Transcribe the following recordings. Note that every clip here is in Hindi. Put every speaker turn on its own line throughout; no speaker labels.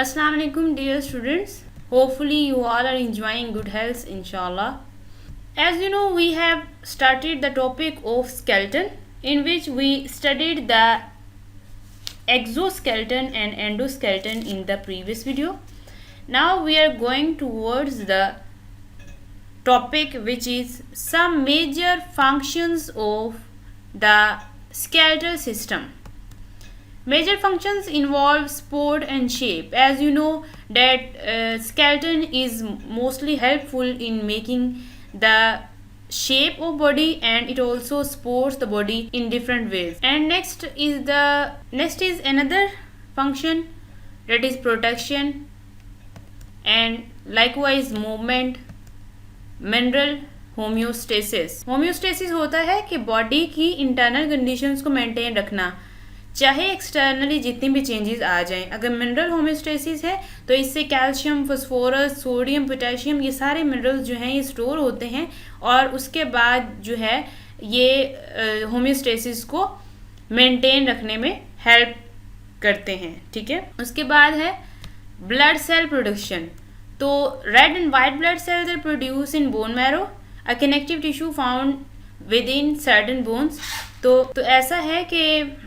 Assalamu alaikum dear students. Hopefully you all are enjoying good health inshallah. As you know, we have started the topic of skeleton, in which we studied the exoskeleton and endoskeleton in the previous video. Now we are going towards the topic which is some major functions of the skeletal system. Major functions involve support and shape. As you know that skeleton is mostly helpful in making the shape of body, and it also supports the body in different ways. And next is another function, that is protection, and likewise movement, mineral homeostasis. Homeostasis होता है कि बॉडी की इंटरनल कंडीशंस को मेंटेन रखना, चाहे एक्सटर्नली जितनी भी चेंजेस आ जाएं. अगर मिनरल होम्योस्टेसिस है तो इससे कैल्शियम, फास्फोरस, सोडियम, पोटेशियम, ये सारे मिनरल्स जो हैं ये स्टोर होते हैं, और उसके बाद जो है ये होम्योस्टेसिस को मेंटेन रखने में हेल्प करते हैं. ठीक है. उसके बाद है ब्लड सेल प्रोडक्शन. तो red and white blood cells are produce in bone marrow, a connective tissue found within certain bones. तो ऐसा है कि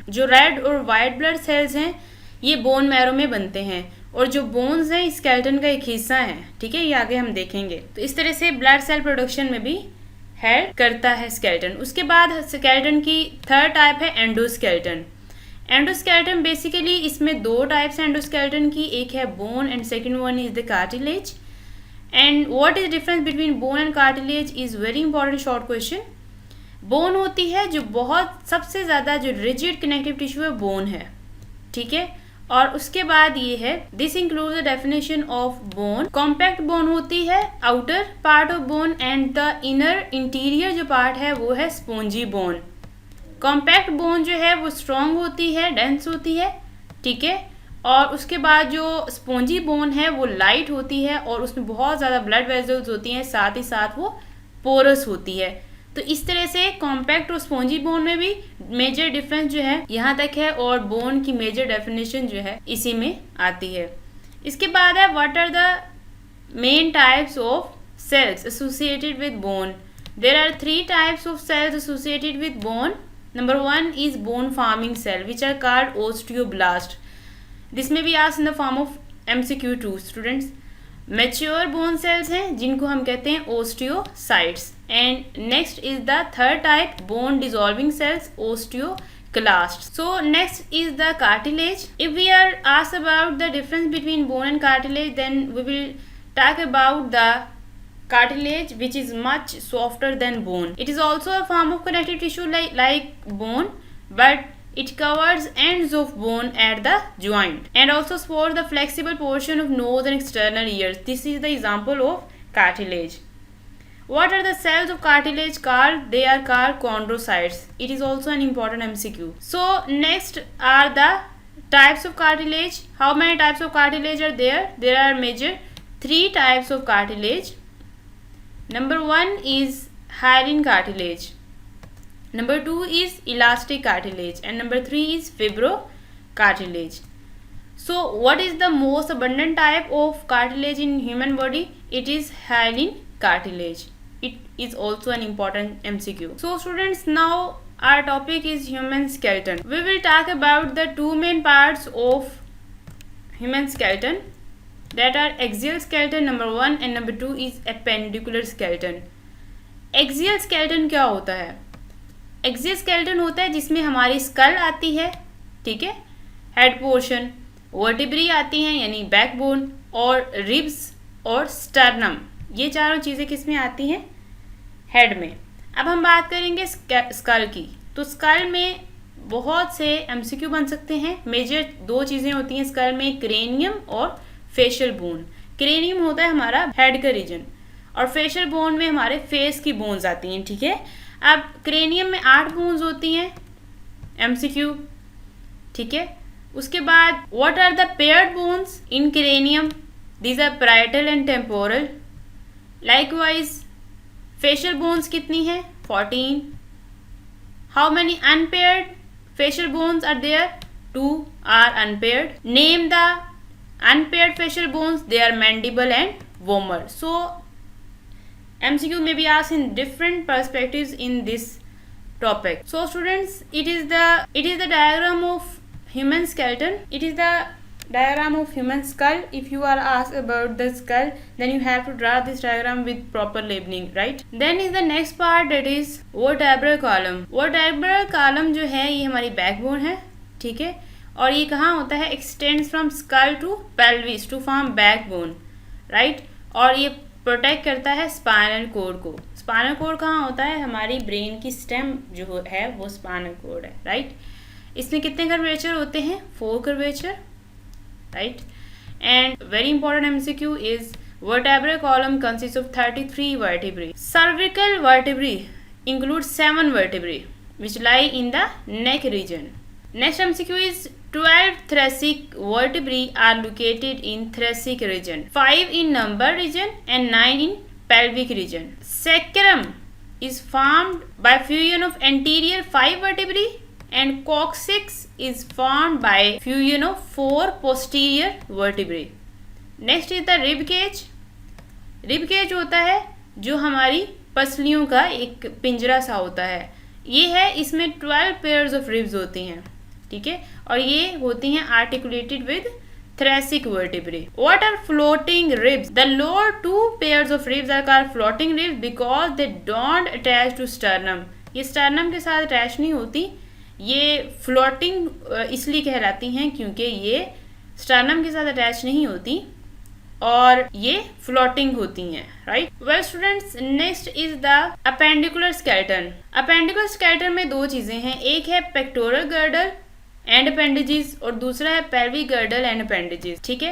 जो रेड और वाइट ब्लड सेल्स हैं ये बोन मैरो में बनते हैं, और जो बोन्स हैं स्केलेटन का एक हिस्सा है. ठीक है, ये आगे हम देखेंगे. तो इस तरह से ब्लड सेल प्रोडक्शन में भी हेल्प करता है स्केलेटन. उसके बाद स्केलेटन की थर्ड टाइप है एंडोस्केलेटन. एंडोस्केलेटन बेसिकली इसमें दो टाइप्स हैं एंडोस्केलेटन की, एक है bone and second one is the cartilage. And what is difference between bone and cartilage is very important short question. Bone होती है जो बहुत सबसे ज़्यादा जो रिजिड कनेक्टिव टिश्यू है बोन है. ठीक है. और उसके बाद ये है, this include the definition of bone. Compact bone होती है outer part of bone, and the inner interior जो पार्ट है वो है स्पॉन्जी बोन. कॉम्पैक्ट बोन जो है वो स्ट्रॉन्ग होती है, डेंस होती है. ठीक है. और उसके बाद जो स्पॉन्जी बोन है वो लाइट होती है, और उसमें बहुत ज़्यादा ब्लड वेजल्स होती हैं, साथ ही साथ वो पोरस होती है. तो इस तरह से कॉम्पैक्ट और स्पॉन्जी बोन में भी मेजर डिफरेंस जो है यहाँ तक है, और बोन की मेजर डेफिनेशन जो है इसी में आती है. इसके बाद है what are the main types of cells associated with bone. There are 3 types of cells associated with bone. Number 1 is bone forming cell, which are called osteoblast. This may be asked in the form of MCQ too, students. Mature bone cells हैं जिनको हम कहते हैं osteocytes. And next is the third type, bone dissolving cells, osteoclasts. So next is the cartilage. If we are asked about the difference between bone and cartilage, then we will talk about the cartilage, which is much softer than bone. It is also a form of connective tissue like bone, but it covers ends of bone at the joint, and also supports the flexible portion of nose and external ears. This is the example of cartilage. What are the cells of cartilage called? They are called chondrocytes. It is also an important MCQ. So next are the types of cartilage. How many types of cartilage are there? There are major 3 types of cartilage. Number 1 is hyaline cartilage. Number 2 is elastic cartilage, and number 3 is fibrocartilage. So what is the most abundant type of cartilage in human body? It is hyaline cartilage. It is also an important MCQ. So students, now our topic is human skeleton. We will talk about the 2 main parts of human skeleton, that are axial skeleton number 1 and number 2 is appendicular skeleton. Axial skeleton क्या होता है? Axial skeleton होता है जिसमें हमारी स्कल आती है. ठीक है. हेड पोर्शन, वर्टिब्री आती हैं यानी बैकबोन, और रिब्स और स्टर्नम, ये चारों चीज़ें किस में आती हैं? हेड में. अब हम बात करेंगे स्कल की. तो स्कल में बहुत से MCQ बन सकते हैं. मेजर 2 चीज़ें होती हैं स्कल में, क्रेनियम और फेशियल बोन. क्रेनियम होता है हमारा हेड का रीजन, और फेशियल बोन में हमारे फेस की बोन्स आती हैं. ठीक है. अब क्रेनियम में 8 बोन्स होती हैं, MCQ. ठीक है. उसके बाद what are the paired bones in cranium? These are parietal and temporal. Likewise facial bones कितनी हैं? 14. How many unpaired facial bones are there? 2 are unpaired. Name the Unpaired facial bones, they are mandible and vomer. So MCQ may be asked in different perspectives in this topic. So students, it is the diagram of human skeleton. It is the diagram of human skull. If you are asked about the skull, then you have to draw this diagram with proper labeling, right? Then is the next part, that is vertebral column. Vertebral column जो है ये हमारी बैकबोन है, ठीक है, और ये कहाँ होता है, extends from skull to pelvis to form backbone, right, और ये प्रोटेक्ट करता है स्पाइनल कोड को. स्पाइनल कोड कहाँ होता है, हमारी ब्रेन की स्टेम जो है वो स्पाइनल कोड है, राइट. इसमें कितने कर्वेचर होते हैं, 4 curvature, right. And very important MCQ is vertebral column consists of 33 vertebrae. Cervical vertebrae include 7 vertebrae which lie in the neck region. Next MCQ is 12 thoracic vertebrae are located in thoracic region, 5 in lumbar region and 9 in pelvic region. Sacrum is formed by fusion of anterior 5 vertebrae and coccyx is formed by fusion of 4 posterior vertebrae. Next is the rib cage. Rib cage होता है जो हमारी पसलियों का एक पिंजरा सा होता है. ये है, इसमें 12 पेयर्स ऑफ रिब्स होती हैं, ठीक है, और ये होती हैं articulated with thoracic vertebrae. What are floating ribs? The lower 2 pairs of ribs are called floating ribs because they don't attach to sternum. ये sternum के साथ अटैच नहीं होती, ये floating इसलिए कहलाती हैं क्योंकि ये sternum के साथ अटैच नहीं होती और ये floating होती हैं, right? Well students, next is the appendicular skeleton. Appendicular skeleton में 2 चीज़ें हैं, एक है pectoral girdle एंड अपेंडेजेस और दूसरा है पेल्विक गर्डल एंड अपेंडेजेस, ठीक है.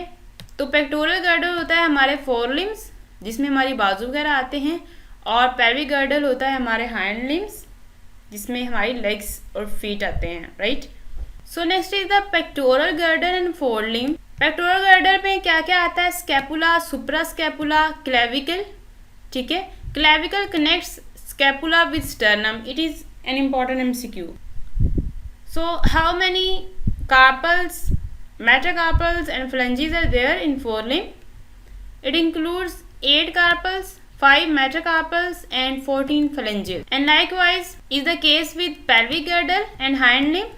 तो पेक्टोरल गर्डल होता है हमारे फोर लिम्स जिसमें हमारी बाजू वगैरह आते हैं, और पेल्विक गर्डल होता है हमारे हाइंड लिम्स जिसमें हमारी लेग्स और फीट आते हैं, right. So next is the pectoral girdle and fore limb. Pectoral girdle में क्या क्या आता है, स्कैपुला, सुप्रास्कैपुला, क्लेविकल, ठीक है. Clavicle connects scapula with sternum. It is an important MCQ. So how many carpals, metacarpals and phalanges are there in forelimb? It includes 8 carpals, 5 metacarpals and 14 phalanges. And likewise is the case with pelvic girdle and hind limb.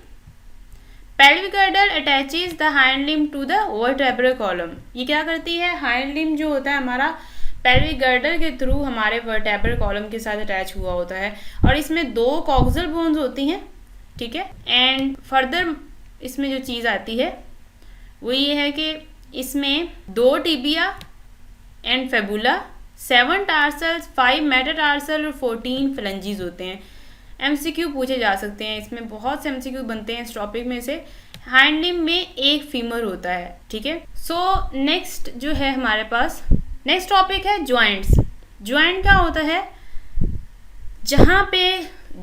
Pelvic girdle attaches the hind limb to the vertebral column. ये क्या करती है, hind limb जो होता है हमारा pelvic girdle के थ्रू हमारे vertebral column के साथ अटैच हुआ होता है, और इसमें 2 coxal bones होती हैं, ठीक है. एंड फर्दर इसमें जो चीज़ आती है वो ये है कि इसमें 2 tibia and fabula, 7 tarsals, 5 metatarsal और 14 फ्लेंजीज होते हैं. MCQ पूछे जा सकते हैं, इसमें बहुत से MCQ बनते हैं इस टॉपिक में से. हाइंड लिम्ब में 1 फीमर होता है, ठीक है. सो नेक्स्ट जो है हमारे पास, नेक्स्ट टॉपिक है ज्वाइंट्स. ज्वाइंट क्या होता है, जहाँ पे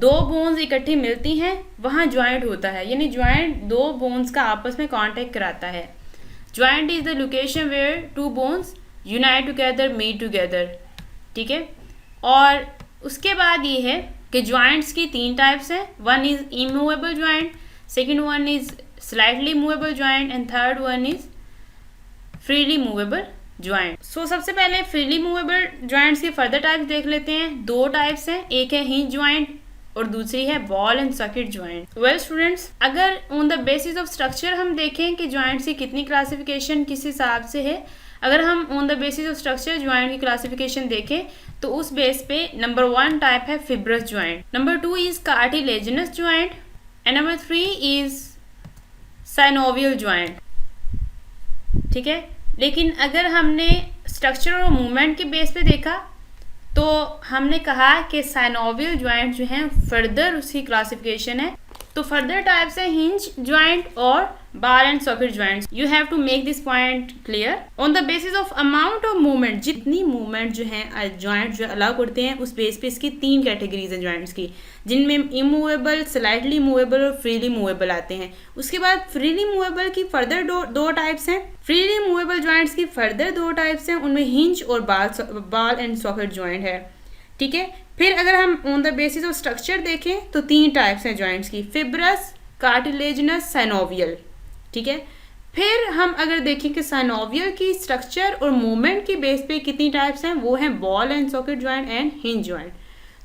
2 बोन्स इकट्ठी मिलती हैं वहाँ ज्वाइंट होता है, यानी ज्वाइंट 2 बोन्स का आपस में कांटेक्ट कराता है. Joint is the location where 2 bones unite together, meet together, ठीक है. और उसके बाद ये है कि ज्वाइंट्स की 3 टाइप्स हैं. One is immovable joint, second one is slightly movable joint and third one is freely movable joint. So सबसे पहले फ्रीली मूवेबल ज्वाइंट्स के फर्दर टाइप्स देख लेते हैं. 2 टाइप्स हैं, एक है हिंज ज्वाइंट और दूसरी है ball and socket joint. Well students, अगर on the basis of structure हम देखें कि ज्वाइंट्स की कितनी क्लासिफिकेशन किस हिसाब से है, अगर हम on the basis of structure joint की क्लासिफिकेशन देखें तो उस बेस पे नंबर 1 टाइप है fibrous joint, number 2 is cartilaginous joint and number 3 is synovial joint, ठीक है. लेकिन अगर हमने स्ट्रक्चर और मूवमेंट के बेस पे देखा तो हमने कहा कि साइनोवियल ज्वाइंट जो हैं फर्दर उसकी क्लासिफिकेशन है. तो फर्दर टाइप्स हैं हिंज ज्वाइंट और ball and socket joints. You have to make this point clear. On the basis of amount of movement, जितनी मूवमेंट जो है ज्वाइंट जो अलाउ करते हैं उस बेस पे इसकी 3 कैटेगरीज हैं ज्वाइंट्स की, जिनमें इमूवेबल, स्लाइटली मूवेबल और फ्रीली मूवेबल आते हैं. उसके बाद फ्रीली मूवेबल की फर्दर 2 टाइप्स हैं. फ्रीली मूवेबल ज्वाइंट्स की फर्दर 2 टाइप्स हैं, उनमें हिंज और बाल एंड सॉकेट ज्वाइंट है, ठीक है. फिर अगर हम on the basis of structure देखें तो 3 टाइप्स हैं ज्वाइंट्स की, फिब्रस, कार्टिलेजिनस, साइनोवियल, ठीक है. फिर हम अगर देखें कि साइनोवियल की स्ट्रक्चर और मूवमेंट की बेस पे कितनी टाइप्स हैं, वो हैं ball and socket joint and hinge joint.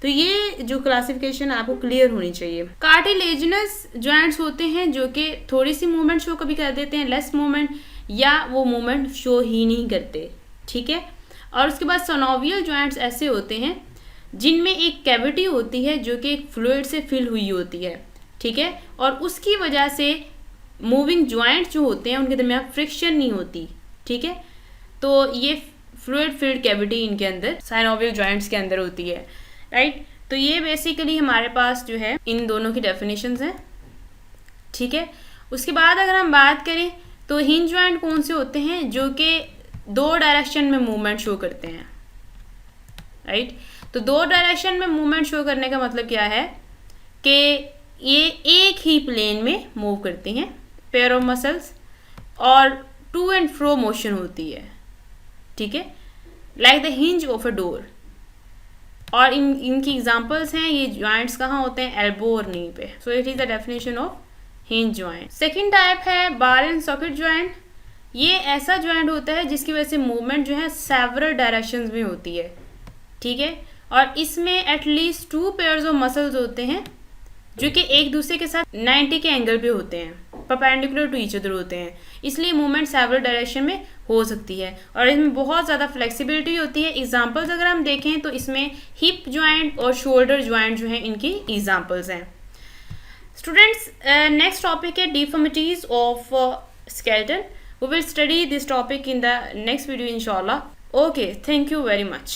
तो ये जो क्लासिफिकेशन आपको क्लियर होनी चाहिए। कार्टिलेजिनस जॉइंट्स होते हैं जो कि थोड़ी सी मूवमेंट शो कभी कर देते हैं, लेस मूवमेंट, या वो मूवमेंट शो ही नहीं करते, ठीक है। और उसके बाद साइनोवियल जॉइंट्स ऐसे होते हैं जिनमें एक कैविटी होती है जो कि एक फ्लूइड से फिल हुई होती है, ठीक है, और उसकी वजह से मूविंग जॉइंट्स जो होते हैं उनके दरमियान फ्रिक्शन नहीं होती, ठीक है। तो ये फ्लूइड फिल्ड कैविटी इनके अंदर साइनोवियल जॉइंट्स के अंदर होती है, राइट। तो ये बेसिकली हमारे पास जो है इन दोनों की डेफिनेशंस हैं, ठीक है। उसके बाद अगर हम बात करें तो हिंज जॉइंट कौन से होते हैं, जो कि 2 डायरेक्शन में मूवमेंट शो करते हैं, राइट। तो 2 डायरेक्शन में मूवमेंट शो करने का मतलब क्या है कि ये एक ही प्लेन में मूव करते हैं, पेयर ऑफ मसल्स, और टू एंड फ्रो मोशन होती है, ठीक है, like the hinge of a door. और इनकी एग्जांपल्स हैं, ये जॉइंट्स कहाँ होते हैं, एल्बो और नी पे। So it is the definition of hinge joint. Second type है बार एंड सॉकेट जॉइंट। ये ऐसा जॉइंट होता है जिसकी वजह से मूवमेंट जो है सेवरल डायरेक्शंस में होती है, ठीक है, और इसमें एटलीस्ट 2 पेयर्स ऑफ मसल्स होते हैं जो कि एक दूसरे के साथ 90 के एंगल पे होते हैं, परपेंडिकुलर टू ईच अदर होते हैं, इसलिए मूवमेंट सेवरल डायरेक्शन में हो सकती है और इसमें बहुत ज़्यादा फ्लेक्सिबिलिटी होती है। एग्जांपल्स अगर हम देखें तो इसमें हिप जॉइंट और शोल्डर जॉइंट जो हैं इनकी एग्जांपल्स हैं। स्टूडेंट्स, नेक्स्ट टॉपिक है deformities of skeleton. We will study this topic in the next video inshallah. Okay, thank you very much.